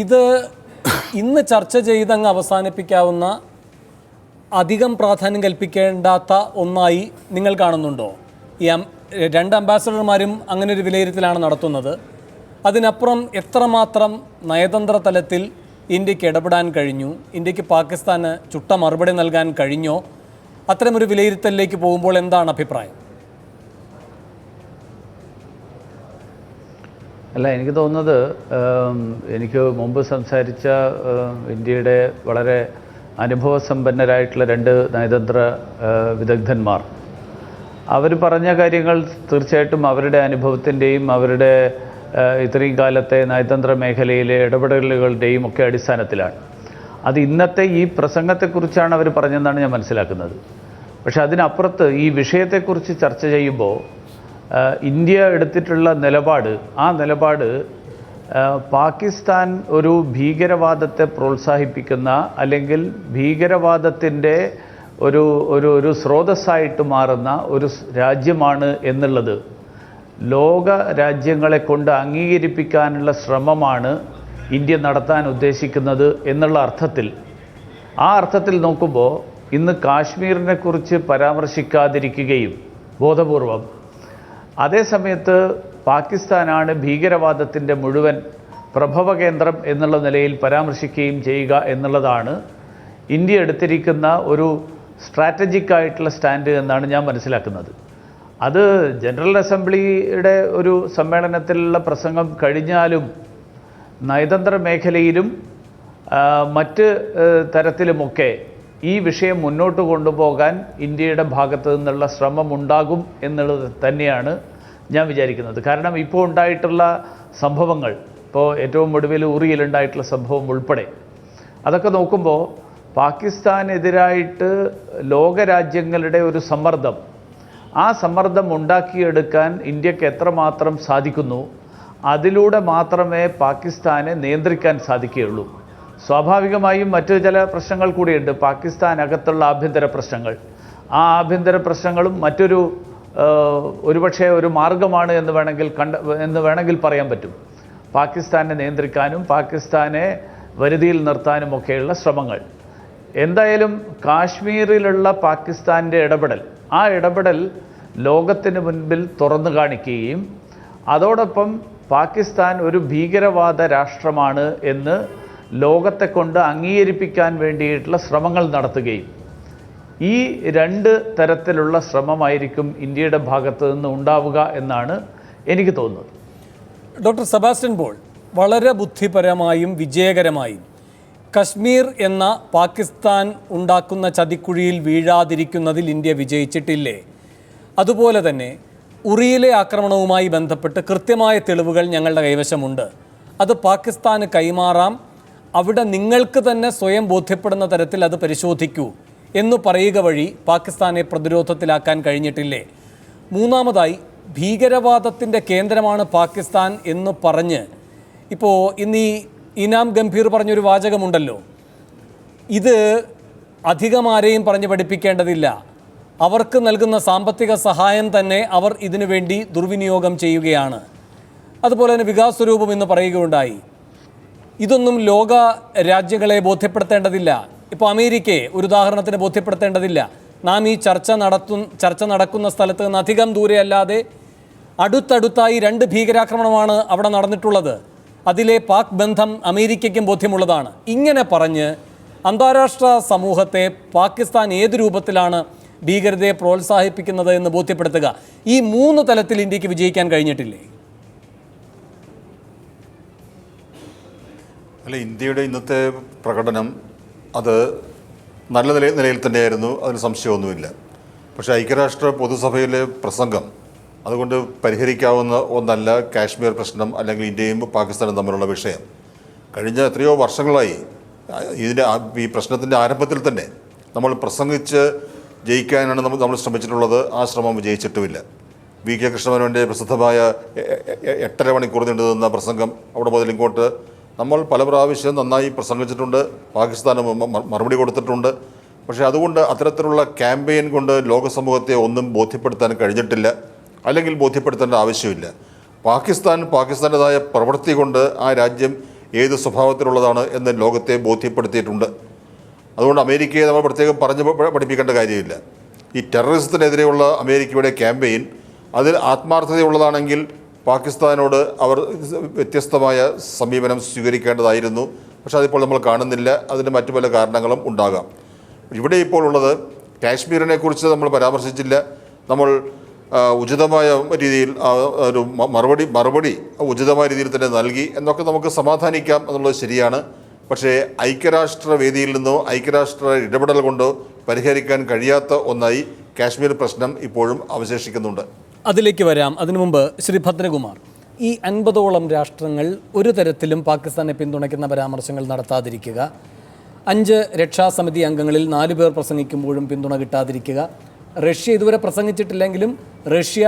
ഇത് ഇന്ന് ചർച്ച ചെയ്തങ്ങ് അവസാനിപ്പിക്കാവുന്ന അധികം പ്രാധാന്യം കൽപ്പിക്കേണ്ടാത്ത ഒന്നായി നിങ്ങൾ കാണുന്നുണ്ടോ? ഈ രണ്ട് അംബാസഡർമാരും അങ്ങനെ ഒരു വിലയിരുത്തലാണ് നടത്തുന്നത്. അതിനപ്പുറം എത്രമാത്രം നയതന്ത്ര തലത്തിൽ ഇന്ത്യക്ക് ഇടപെടാൻ കഴിഞ്ഞു, ഇന്ത്യക്ക് പാകിസ്ഥാന് ചുട്ട മറുപടി നൽകാൻ കഴിഞ്ഞോ, അത്തരമൊരു വിലയിരുത്തലിലേക്ക് പോകുമ്പോൾ എന്താണ് അഭിപ്രായം? അല്ല, എനിക്ക് തോന്നുന്നത്, എനിക്ക് മുമ്പ് സംസാരിച്ച ഇന്ത്യയുടെ വളരെ അനുഭവസമ്പന്നരായിട്ടുള്ള രണ്ട് നയതന്ത്ര വിദഗ്ധന്മാർ അവർ പറഞ്ഞ കാര്യങ്ങൾ തീർച്ചയായിട്ടും അവരുടെ അനുഭവത്തിൻ്റെയും അവരുടെ ഇത്രയും കാലത്തെ നയതന്ത്ര മേഖലയിലെ ഇടപെടലുകളുടെയും ഒക്കെ അടിസ്ഥാനത്തിലാണ്. അത് ഇന്നത്തെ ഈ പ്രസംഗത്തെക്കുറിച്ചാണ് അവർ പറഞ്ഞതെന്നാണ് ഞാൻ മനസ്സിലാക്കുന്നത്. പക്ഷെ അതിനപ്പുറത്ത് ഈ വിഷയത്തെക്കുറിച്ച് ചർച്ച ചെയ്യുമ്പോൾ ഇന്ത്യ എടുത്തിട്ടുള്ള ആ നിലപാട് പാകിസ്ഥാൻ ഒരു ഭീകരവാദത്തെ പ്രോത്സാഹിപ്പിക്കുന്ന അല്ലെങ്കിൽ ഭീകരവാദത്തിൻ്റെ ഒരു സ്രോതസ്സായിട്ട് മാറുന്ന ഒരു രാജ്യമാണ് എന്നുള്ളത് ലോക രാജ്യങ്ങളെ കൊണ്ട് അംഗീകരിപ്പിക്കാനുള്ള ശ്രമമാണ് ഇന്ത്യ നടത്താൻ ഉദ്ദേശിക്കുന്നത് എന്നുള്ള അർത്ഥത്തിൽ, ആ അർത്ഥത്തിൽ നോക്കുമ്പോൾ ഇന്ന് കാശ്മീരിനെ കുറിച്ച് പരാമർശിക്കാതിരിക്കുകയും ബോധപൂർവം, അതേസമയത്ത് പാകിസ്ഥാനാണ് ഭീകരവാദത്തിൻ്റെ മുഴുവൻ പ്രഭവകേന്ദ്രം എന്നുള്ള നിലയിൽ പരാമർശിക്കുകയും ചെയ്യുക എന്നുള്ളതാണ് ഇന്ത്യ എടുത്തിരിക്കുന്ന ഒരു സ്ട്രാറ്റജിക് ആയിട്ടുള്ള സ്റ്റാൻഡ് എന്നാണ് ഞാൻ മനസ്സിലാക്കുന്നത്. അത് ജനറൽ അസംബ്ലിയുടെ ഒരു സമ്മേളനത്തിലുള്ള പ്രസംഗം കഴിഞ്ഞാലും നയതന്ത്ര മേഖലയിലും മറ്റ് തരത്തിലുമൊക്കെ ഈ വിഷയം മുന്നോട്ട് കൊണ്ടുപോകാൻ ഇന്ത്യയുടെ ഭാഗത്തു നിന്നുള്ള ശ്രമമുണ്ടാകും എന്നുള്ളത് തന്നെയാണ് ഞാൻ വിചാരിക്കുന്നത്. കാരണം ഇപ്പോൾ ഉണ്ടായിട്ടുള്ള സംഭവങ്ങൾ, ഇപ്പോൾ ഏറ്റവും ഒടുവിൽ ഉറിയിലുണ്ടായിട്ടുള്ള സംഭവം ഉൾപ്പെടെ, അതൊക്കെ നോക്കുമ്പോൾ പാകിസ്ഥാനെതിരായിട്ട് ലോകരാജ്യങ്ങളുടെ ഒരു സമ്മർദ്ദം, ആ സമ്മർദ്ദം ഉണ്ടാക്കിയെടുക്കാൻ ഇന്ത്യക്ക് എത്രമാത്രം സാധിക്കുന്നു, അതിലൂടെ മാത്രമേ പാകിസ്ഥാനെ നിയന്ത്രിക്കാൻ സാധിക്കുകയുള്ളൂ. സ്വാഭാവികമായും മറ്റു ചില പ്രശ്നങ്ങൾ കൂടിയുണ്ട്, പാകിസ്ഥാനകത്തുള്ള ആഭ്യന്തര പ്രശ്നങ്ങൾ. ആ ആഭ്യന്തര പ്രശ്നങ്ങളും ഒരുപക്ഷെ ഒരു മാർഗമാണ് എന്ന് വേണമെങ്കിൽ പറയാൻ പറ്റും. പാകിസ്ഥാനെ നിയന്ത്രിക്കാനും പാകിസ്ഥാനെ വരുതിയിൽ നിർത്താനുമൊക്കെയുള്ള ശ്രമങ്ങൾ. എന്തായാലും കാശ്മീരിലുള്ള പാകിസ്ഥാൻ്റെ ആ ഇടപെടൽ ലോകത്തിന് മുൻപിൽ തുറന്നു കാണിക്കുകയും അതോടൊപ്പം പാകിസ്ഥാൻ ഒരു ഭീകരവാദ രാഷ്ട്രമാണ് എന്ന് ലോകത്തെ കൊണ്ട് അംഗീകരിപ്പിക്കാൻ വേണ്ടിയിട്ടുള്ള ശ്രമങ്ങൾ നടത്തുകയും, ഈ രണ്ട് തരത്തിലുള്ള ശ്രമമായിരിക്കും ഇന്ത്യയുടെ ഭാഗത്ത് നിന്ന് ഉണ്ടാവുക എന്നാണ് എനിക്ക് തോന്നുന്നത്. ഡോക്ടർ സെബാസ്റ്റ്യൻ പോൾ, വളരെ ബുദ്ധിപരമായും വിജയകരമായും കശ്മീർ എന്ന പാകിസ്ഥാൻ ഉണ്ടാക്കുന്ന ചതിക്കുഴിയിൽ വീഴാതിരിക്കുന്നതിൽ ഇന്ത്യ വിജയിച്ചിട്ടില്ലേ? അതുപോലെ തന്നെ ഉറിയിലെ ആക്രമണവുമായി ബന്ധപ്പെട്ട് കൃത്യമായ തെളിവുകൾ ഞങ്ങളുടെ കൈവശമുണ്ട്, അത് പാകിസ്ഥാന് കൈമാറാം, അവിടെ നിങ്ങൾക്ക് തന്നെ സ്വയം ബോധ്യപ്പെടുന്ന തരത്തിൽ അത് പരിശോധിക്കൂ എന്ന് പറയുക വഴി പാകിസ്ഥാനെ പ്രതിരോധത്തിലാക്കാൻ കഴിഞ്ഞിട്ടില്ലേ? മൂന്നാമതായി, ഭീകരവാദത്തിൻ്റെ കേന്ദ്രമാണ് പാകിസ്ഥാൻ എന്ന് പറഞ്ഞ് ഇപ്പോൾ ഇന്ന് ഈ ഇനാം ഗംഭീർ പറഞ്ഞൊരു വാചകമുണ്ടല്ലോ, ഇത് അധികം ആരെയും പറഞ്ഞ് പഠിപ്പിക്കേണ്ടതില്ല, അവർക്ക് നൽകുന്ന സാമ്പത്തിക സഹായം തന്നെ അവർ ഇതിനു വേണ്ടി ദുർവിനിയോഗം ചെയ്യുകയാണ്. അതുപോലെ തന്നെ വികാസ് സ്വരൂപം എന്ന് പറയുകയുണ്ടായി. ഇതൊന്നും ലോക രാജ്യങ്ങളെ ബോധ്യപ്പെടുത്തേണ്ടതില്ല, ഇപ്പോൾ അമേരിക്കയെ ഒരു ഉദാഹരണത്തിന് ബോധ്യപ്പെടുത്തേണ്ടതില്ല. നാം ഈ ചർച്ച നടക്കുന്ന സ്ഥലത്ത് നിന്ന് അധികം ദൂരെ അല്ലാതെ അടുത്തടുത്തായി 2 ഭീകരാക്രമണമാണ് അവിടെ നടന്നിട്ടുള്ളത്. അതിലെ പാക് ബന്ധം അമേരിക്കയ്ക്കും ബോധ്യമുള്ളതാണ്. ഇങ്ങനെ പറഞ്ഞ് അന്താരാഷ്ട്ര സമൂഹത്തെ പാകിസ്ഥാൻ ഏത് രൂപത്തിലാണ് ഭീകരതയെ പ്രോത്സാഹിപ്പിക്കുന്നത് എന്ന് ബോധ്യപ്പെടുത്തുക, ഈ 3 തലത്തിൽ ഇന്ത്യക്ക് വിജയിക്കാൻ കഴിഞ്ഞിട്ടില്ലേ? അല്ല, ഇന്ത്യയുടെ ഇന്നത്തെ പ്രകടനം അത് നല്ല നിലയിൽ തന്നെയായിരുന്നു, അതിന് സംശയമൊന്നുമില്ല. പക്ഷേ ഐക്യരാഷ്ട്ര പൊതുസഭയിലെ പ്രസംഗം അതുകൊണ്ട് പരിഹരിക്കാവുന്ന ഒന്നല്ല കാശ്മീർ പ്രശ്നം, അല്ലെങ്കിൽ ഇന്ത്യയും പാകിസ്ഥാനും തമ്മിലുള്ള വിഷയം. കഴിഞ്ഞ എത്രയോ വർഷങ്ങളായി ഈ പ്രശ്നത്തിൻ്റെ ആരംഭത്തിൽ തന്നെ നമ്മൾ പ്രസംഗിച്ച് ജയിക്കാനാണ് നമ്മൾ ശ്രമിച്ചിട്ടുള്ളത്. ആ ശ്രമം വിജയിച്ചിട്ടുമില്ല. വി കെ കൃഷ്ണമേനോൻ്റെ പ്രസിദ്ധമായ 8.5 മണിക്കൂർ നീണ്ടു നിന്ന പ്രസംഗം, അവിടെ മുതൽ ഇങ്ങോട്ട് നമ്മൾ പല പ്രാവശ്യം നന്നായി പ്രസംഗിച്ചിട്ടുണ്ട്, പാകിസ്ഥാന് മറുപടി കൊടുത്തിട്ടുണ്ട്. പക്ഷേ അതുകൊണ്ട് അത്തരത്തിലുള്ള ക്യാമ്പയിൻ കൊണ്ട് ലോകസമൂഹത്തെ ഒന്നും ബോധ്യപ്പെടുത്താൻ കഴിഞ്ഞിട്ടില്ല, അല്ലെങ്കിൽ ബോധ്യപ്പെടുത്തേണ്ട ആവശ്യമില്ല. പാകിസ്ഥാൻ്റെതായ പ്രവൃത്തി കൊണ്ട് ആ രാജ്യം ഏത് സ്വഭാവത്തിലുള്ളതാണ് എന്ന് ലോകത്തെ ബോധ്യപ്പെടുത്തിയിട്ടുണ്ട്. അതുകൊണ്ട് അമേരിക്കയെ നമ്മൾ പ്രത്യേകം പറഞ്ഞ് പഠിപ്പിക്കേണ്ട കാര്യമില്ല. ഈ ടെററിസത്തിനെതിരെയുള്ള അമേരിക്കയുടെ ക്യാമ്പയിൻ അതിൽ ആത്മാർത്ഥതയുള്ളതാണെങ്കിൽ പാകിസ്ഥാനോട് അവർ വ്യത്യസ്തമായ സമീപനം സ്വീകരിക്കേണ്ടതായിരുന്നു. പക്ഷേ അതിപ്പോൾ നമ്മൾ കാണുന്നില്ല. അതിന് മറ്റു പല കാരണങ്ങളും ഉണ്ടാകാം. ഇവിടെ ഇപ്പോൾ ഉള്ളത് കാശ്മീരിനെ കുറിച്ച് നമ്മൾ പരാമർശിച്ചില്ല. നമ്മൾ ഉചിതമായ രീതിയിൽ ഒരു മറുപടി ഉചിതമായ രീതിയിൽ തന്നെ നൽകി എന്നൊക്കെ നമുക്ക് സമാധാനിക്കാം എന്നുള്ളത് ശരിയാണ്. പക്ഷേ ഐക്യരാഷ്ട്രവേദിയിൽ നിന്നോ ഐക്യരാഷ്ട്ര ഇടപെടൽ കൊണ്ടോ പരിഹരിക്കാൻ കഴിയാത്ത ഒന്നായി കാശ്മീർ പ്രശ്നം ഇപ്പോഴും അവശേഷിക്കുന്നുണ്ട്. അതിലേക്ക് വരാം. അതിനു മുമ്പ് ശ്രീ ഭദ്രകുമാർ, ഈ 50ഓളം രാഷ്ട്രങ്ങൾ ഒരു തരത്തിലും പാകിസ്ഥാനെ പിന്തുണയ്ക്കുന്ന പരാമർശങ്ങൾ നടത്താതിരിക്കുക, 5 രക്ഷാസമിതി അംഗങ്ങളിൽ 4 പേർ പ്രസംഗിക്കുമ്പോഴും പിന്തുണ കിട്ടാതിരിക്കുക, റഷ്യ ഇതുവരെ പ്രസംഗിച്ചിട്ടില്ലെങ്കിലും റഷ്യ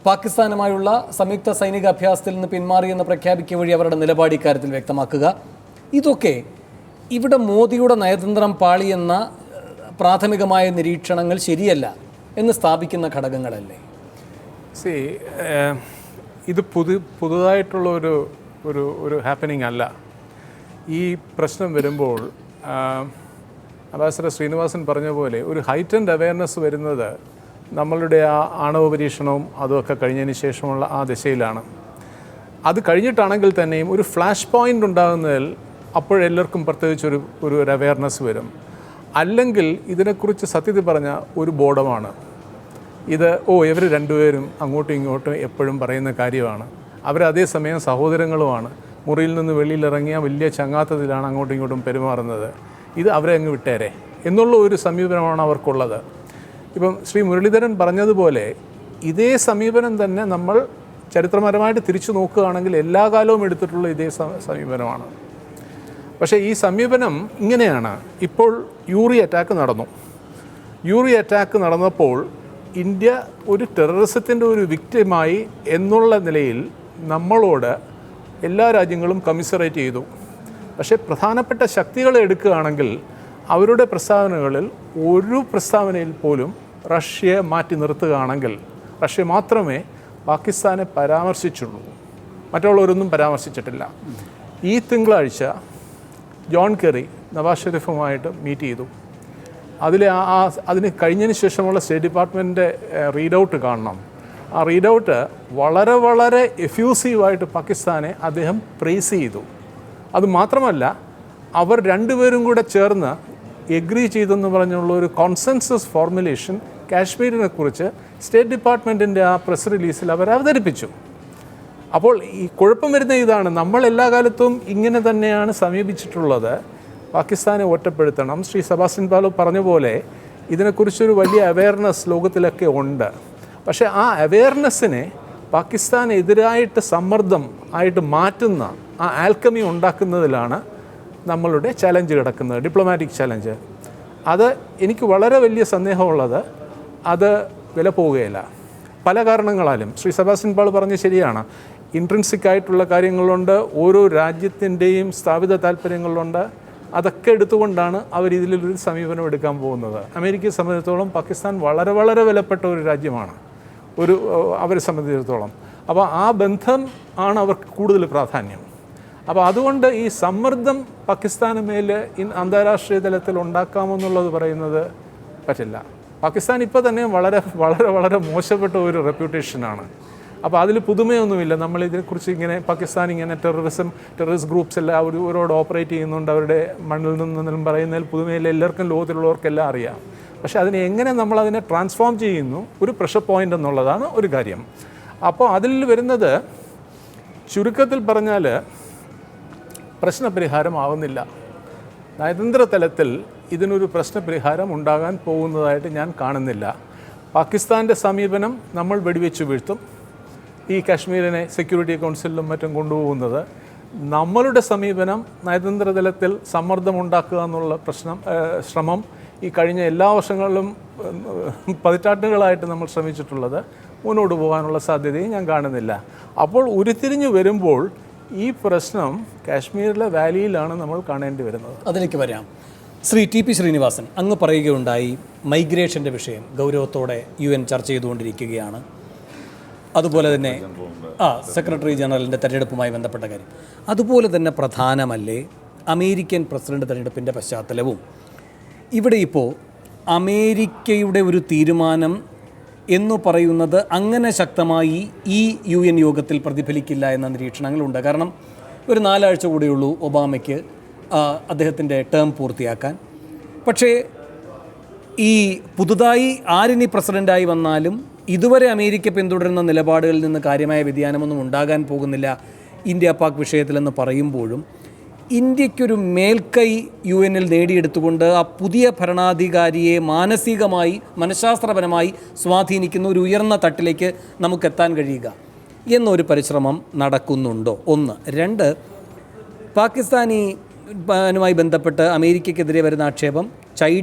പാകിസ്ഥാനുമായുള്ള സംയുക്ത സൈനിക അഭ്യാസത്തിൽ നിന്ന് പിന്മാറിയെന്ന് പ്രഖ്യാപിക്കുക വഴി അവരുടെ നിലപാട് ഇക്കാര്യത്തിൽ വ്യക്തമാക്കുക, ഇതൊക്കെ ഇവിടെ മോദിയുടെ നയതന്ത്രം പാളിയെന്ന പ്രാഥമികമായ നിരീക്ഷണങ്ങൾ ശരിയല്ല എന്ന് സ്ഥാപിക്കുന്ന ഘടകങ്ങളല്ലേ? ഇത് പുതുതായിട്ടുള്ള ഒരു ഹാപ്പനിങ് അല്ല. ഈ പ്രശ്നം വരുമ്പോൾ അംബാസഡർ ശ്രീനിവാസൻ പറഞ്ഞ പോലെ ഒരു ഹൈറ്റൻഡ് അവയർനെസ് വരുന്നത് നമ്മളുടെ ആ ആണവ പരീക്ഷണവും അതുമൊക്കെ കഴിഞ്ഞതിന് ശേഷമുള്ള ആ ദിശയിലാണ്. അത് കഴിഞ്ഞിട്ടാണെങ്കിൽ തന്നെയും ഒരു ഫ്ലാഷ് പോയിൻ്റ് ഉണ്ടാകുന്നതിൽ അപ്പോഴെല്ലാവർക്കും പ്രത്യേകിച്ചൊരു ഒരു അവയർനെസ് വരും. അല്ലെങ്കിൽ ഇതിനെക്കുറിച്ച് സത്യത്തിൽ പറഞ്ഞ ഒരു ബോധമാണ്. ഇത് ഇവർ രണ്ടുപേരും അങ്ങോട്ടും ഇങ്ങോട്ടും എപ്പോഴും പറയുന്ന കാര്യമാണ്. അവർ അതേസമയം സഹോദരങ്ങളുമാണ്. മുറിയിൽ നിന്ന് വെളിയിലിറങ്ങിയ വലിയ ചങ്ങാത്തത്തിലാണ് അങ്ങോട്ടും ഇങ്ങോട്ടും പെരുമാറുന്നത്. ഇത് അവരെ അങ്ങ് വിട്ടേരെ എന്നുള്ള ഒരു സമീപനമാണ് അവർക്കുള്ളത്. ഇപ്പം ശ്രീ മുരളീധരൻ പറഞ്ഞതുപോലെ ഇതേ സമീപനം തന്നെ നമ്മൾ ചരിത്രപരമായിട്ട് തിരിച്ചു നോക്കുകയാണെങ്കിൽ എല്ലാ കാലവും എടുത്തിട്ടുള്ള ഇതേ സമീപനമാണ്. പക്ഷേ ഈ സമീപനം ഇങ്ങനെയാണ്. ഇപ്പോൾ യൂറി അറ്റാക്ക് നടന്നു. യൂറി അറ്റാക്ക് നടന്നപ്പോൾ ഇന്ത്യ ഒരു ടെററിസത്തിൻ്റെ ഒരു വിക്ടിമായി എന്നുള്ള നിലയിൽ നമ്മളോട് എല്ലാ രാജ്യങ്ങളും കമ്മിസറേറ്റ് ചെയ്തു. പക്ഷേ പ്രധാനപ്പെട്ട ശക്തികളെ എടുക്കുകയാണെങ്കിൽ അവരുടെ പ്രസ്താവനകളിൽ ഒരു പ്രസ്താവനയിൽ പോലും റഷ്യയെ മാറ്റി നിർത്തുകയാണെങ്കിൽ റഷ്യ മാത്രമേ പാകിസ്ഥാനെ പരാമർശിച്ചുള്ളൂ. മറ്റുള്ളവരൊന്നും പരാമർശിച്ചിട്ടില്ല. ഈ തിങ്കളാഴ്ച ജോൺ കെറി നവാസ് ഷെരീഫുമായിട്ട് മീറ്റ് ചെയ്തു. അതിന് കഴിഞ്ഞതിന് ശേഷമുള്ള സ്റ്റേറ്റ് ഡിപ്പാർട്ട്മെൻറ്റിൻ്റെ റീഡൗട്ട് കാണണം. ആ റീഡൗട്ട് വളരെ വളരെ എഫ്യൂസീവായിട്ട് പാകിസ്ഥാനെ അദ്ദേഹം പ്രൈസ് ചെയ്തു. അതുമാത്രമല്ല അവർ രണ്ടുപേരും കൂടെ ചേർന്ന് എഗ്രി ചെയ്തെന്ന് പറഞ്ഞുള്ള ഒരു കോൺസെൻസസ് ഫോർമുലേഷൻ കാശ്മീരിനെ കുറിച്ച് സ്റ്റേറ്റ് ഡിപ്പാർട്ട്മെൻറ്റിൻ്റെ ആ പ്രസ് റിലീസിൽ അവർ അവതരിപ്പിച്ചു. അപ്പോൾ ഈ കുഴപ്പം വരുന്ന ഇതാണ്, നമ്മൾ എല്ലാ കാലത്തും ഇങ്ങനെ തന്നെയാണ് സമീപിച്ചിട്ടുള്ളത്. പാകിസ്ഥാനെ ഒറ്റപ്പെടുത്തണം. ശ്രീ സെബാസ്റ്റ്യൻ പാലോ പറഞ്ഞ പോലെ ഇതിനെക്കുറിച്ചൊരു വലിയ അവെയർനെസ് ലോകത്തിലൊക്കെ ഉണ്ട്. പക്ഷേ ആ അവെയർനെസ്സിനെ പാകിസ്ഥാനെതിരായിട്ട് സമ്മർദ്ദം ആയിട്ട് മാറ്റുന്ന ആ ആൽക്കമി ഉണ്ടാക്കുന്നതിലാണ് നമ്മളുടെ ചലഞ്ച് കിടക്കുന്നത്, ഡിപ്ലോമാറ്റിക് ചലഞ്ച്. അത് എനിക്ക് വളരെ വലിയ സന്ദേഹമുള്ളത് അത് വില പോവുകയില്ല. പല കാരണങ്ങളാലും ശ്രീ സെബാസ്റ്റ്യൻ പാൾ പറഞ്ഞ ശരിയാണ്. ഇൻട്രിൻസിക് ആയിട്ടുള്ള കാര്യങ്ങളുണ്ട്, ഓരോ രാജ്യത്തിൻ്റെയും സ്ഥാപിത താല്പര്യങ്ങളുണ്ട്. അതൊക്കെ എടുത്തുകൊണ്ടാണ് അവർ ഇതിലൊരു സമീപനം എടുക്കാൻ പോകുന്നത്. അമേരിക്കയെ സംബന്ധിച്ചിടത്തോളം പാകിസ്ഥാൻ വളരെ വളരെ വിലപ്പെട്ട ഒരു രാജ്യമാണ് അവരെ സംബന്ധിച്ചിടത്തോളം. അപ്പോൾ ആ ബന്ധം ആണ് അവർക്ക് കൂടുതൽ പ്രാധാന്യം. അപ്പോൾ അതുകൊണ്ട് ഈ സമ്മർദ്ദം പാകിസ്ഥാന് മേൽ അന്താരാഷ്ട്രീയ തലത്തിൽ ഉണ്ടാക്കാമെന്നുള്ളത് പറയുന്നത് പറ്റില്ല. പാകിസ്ഥാൻ ഇപ്പോൾ തന്നെ വളരെ വളരെ വളരെ മോശപ്പെട്ട ഒരു റെപ്യൂട്ടേഷനാണ്. അപ്പോൾ അതിൽ പുതുമയൊന്നുമില്ല. നമ്മളിതിനെക്കുറിച്ച് ഇങ്ങനെ പാകിസ്ഥാൻ ഇങ്ങനെ ടെററിസ്റ്റ് ഗ്രൂപ്പ്സ് എല്ലാം അവരോട് ഓപ്പറേറ്റ് ചെയ്യുന്നുണ്ട്, അവരുടെ മണ്ണിൽ നിന്നും പറയുന്നതിൽ പുതുമയില്ല. എല്ലാവർക്കും ലോകത്തിലുള്ളവർക്കെല്ലാം അറിയാം. പക്ഷേ അതിനെ എങ്ങനെ നമ്മളതിനെ ട്രാൻസ്ഫോം ചെയ്യുന്നു ഒരു പ്രഷർ പോയിൻ്റ് എന്നുള്ളതാണ് ഒരു കാര്യം. അപ്പോൾ അതിൽ വരുന്നത് ചുരുക്കത്തിൽ പറഞ്ഞാൽ പ്രശ്നപരിഹാരമാവുന്നില്ല. നയതന്ത്ര തലത്തിൽ ഇതിനൊരു പ്രശ്നപരിഹാരം ഉണ്ടാകാൻ പോകുന്നതായിട്ട് ഞാൻ കാണുന്നില്ല. പാകിസ്ഥാൻ്റെ സമീപനം നമ്മൾ വെടിവെച്ച് വീഴ്ത്തും. ഈ കാശ്മീരിനെ സെക്യൂരിറ്റി കൗൺസിലിലും മറ്റും കൊണ്ടുപോകുന്നത്. നമ്മളുടെ സമീപനം നയതന്ത്ര തലത്തിൽ സമ്മർദ്ദമുണ്ടാക്കുക എന്നുള്ള ശ്രമം ഈ കഴിഞ്ഞ എല്ലാ വർഷങ്ങളിലും പതിറ്റാണ്ടുകളായിട്ട് നമ്മൾ ശ്രമിച്ചിട്ടുള്ളത് മുന്നോട്ട് പോകാനുള്ള സാധ്യതയും ഞാൻ കാണുന്നില്ല. അപ്പോൾ ഉരുത്തിരിഞ്ഞു വരുമ്പോൾ ഈ പ്രശ്നം കാശ്മീരിലെ വാലിയിലാണ് നമ്മൾ കാണേണ്ടി വരുന്നത്. അതിലേക്ക് വരാം. ശ്രീ ടി പി ശ്രീനിവാസൻ, അങ്ങ് പറയുകയുണ്ടായി മൈഗ്രേഷൻ്റെ വിഷയം ഗൗരവത്തോടെ UN ചർച്ച ചെയ്തുകൊണ്ടിരിക്കുകയാണ്. അതുപോലെ തന്നെ സെക്രട്ടറി ജനറലിൻ്റെ തെരഞ്ഞെടുപ്പുമായി ബന്ധപ്പെട്ട കാര്യം. അതുപോലെ തന്നെ പ്രധാനമല്ലേ അമേരിക്കൻ പ്രസിഡന്റ് തെരഞ്ഞെടുപ്പിൻ്റെ പശ്ചാത്തലവും? ഇവിടെ ഇപ്പോൾ അമേരിക്കയുടെ ഒരു തീരുമാനം എന്നു പറയുന്നത് അങ്ങനെ ശക്തമായി ഈ UN യോഗത്തിൽ പ്രതിഫലിക്കില്ല എന്ന നിരീക്ഷണങ്ങളുണ്ട്. കാരണം ഒരു 4 ആഴ്ച കൂടെയുള്ളൂ ഒബാമയ്ക്ക് അദ്ദേഹത്തിൻ്റെ ടേം പൂർത്തിയാക്കാൻ. പക്ഷേ ഈ പുതുതായി ആരിനി പ്രസിഡൻ്റായി വന്നാലും ഇതുവരെ അമേരിക്ക പിന്തുടരുന്ന നിലപാടുകളിൽ നിന്ന് കാര്യമായ വ്യതിയാനമൊന്നും ഉണ്ടാകാൻ പോകുന്നില്ല ഇന്ത്യ പാക് വിഷയത്തിലെന്ന് പറയുമ്പോഴും ഇന്ത്യക്കൊരു മേൽക്കൈ UN-ൽ നേടിയെടുത്തുകൊണ്ട് ആ പുതിയ ഭരണാധികാരിയെ മാനസികമായി മനഃശാസ്ത്രപരമായി സ്വാധീനിക്കുന്ന ഒരു ഉയർന്ന തട്ടിലേക്ക് നമുക്കെത്താൻ കഴിയുക എന്നൊരു പരിശ്രമം നടക്കുന്നുണ്ടോ? 1. 2, പാകിസ്ഥാനുമായി ബന്ധപ്പെട്ട് അമേരിക്കയ്ക്കെതിരെ വരുന്ന ആക്ഷേപം